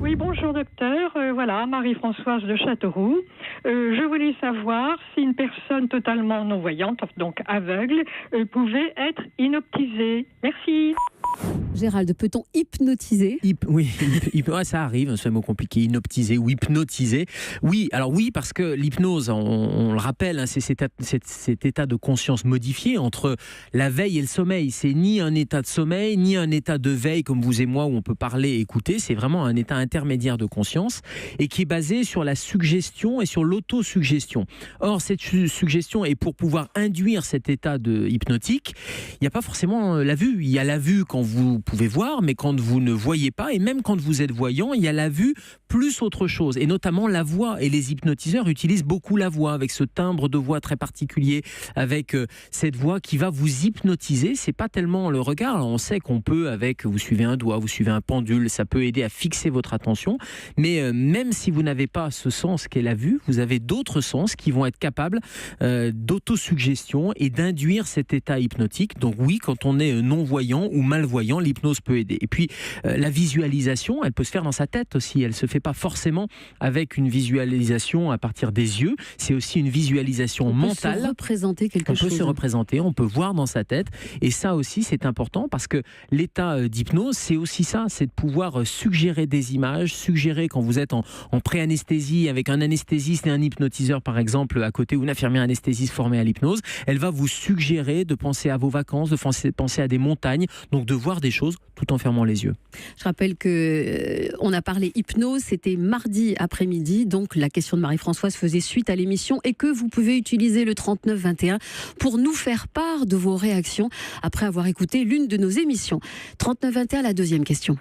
Oui, bonjour docteur. Voilà, Marie-Françoise de Châteauroux. Je voulais savoir si une personne totalement non-voyante, donc aveugle, pouvait être hypnotisée. Merci. Gérald, peut-on hypnotiser ? Oui, ouais, ça arrive, c'est un mot compliqué, hypnotiser ou hypnotiser. Oui, alors oui, parce que l'hypnose, on le rappelle, hein, c'est cet état de conscience modifié entre la veille et le sommeil. C'est ni un état de sommeil, ni un état de veille comme vous et moi où on peut parler et écouter. C'est vraiment un état intermédiaire de conscience et qui est basé sur la suggestion et sur l'autosuggestion. Or, cette suggestion, et pour pouvoir induire cet état de hypnotique, il n'y a pas forcément la vue. Il y a la vue quand vous pouvez voir, mais quand vous ne voyez pas, et même quand vous êtes voyant, il y a la vue plus autre chose, et notamment la voix. Et les hypnotiseurs utilisent beaucoup la voix, avec ce timbre de voix très particulier, avec cette voix qui va vous hypnotiser. C'est pas tellement le regard. Alors, on sait qu'on peut, avec, vous suivez un doigt, vous suivez un pendule, ça peut aider à fixer votre attention, mais même si vous n'avez pas ce sens qu'est la vue, vous avez d'autres sens qui vont être capables d'autosuggestion et d'induire cet état hypnotique. Donc oui, quand on est non-voyant ou malvoyant, l'hypnose peut aider. Et puis, la visualisation, elle peut se faire dans sa tête aussi. Elle ne se fait pas forcément avec une visualisation à partir des yeux. C'est aussi une visualisation mentale. On peut se représenter quelque chose. On peut se représenter, on peut voir dans sa tête. Et ça aussi, c'est important parce que l'état d'hypnose, c'est aussi ça. C'est de pouvoir suggérer des images, suggérer quand vous êtes en pré-anesthésie avec un anesthésiste et un hypnotiseur, par exemple, à côté, ou une infirmière anesthésiste formée à l'hypnose. Elle va vous suggérer de penser à vos vacances, de penser à des montagnes, donc de voir des choses tout en fermant les yeux. Je rappelle qu'on a parlé hypnose, c'était mardi après-midi, donc la question de Marie-Françoise faisait suite à l'émission et que vous pouvez utiliser le 3921 pour nous faire part de vos réactions après avoir écouté l'une de nos émissions. 3921, la deuxième question.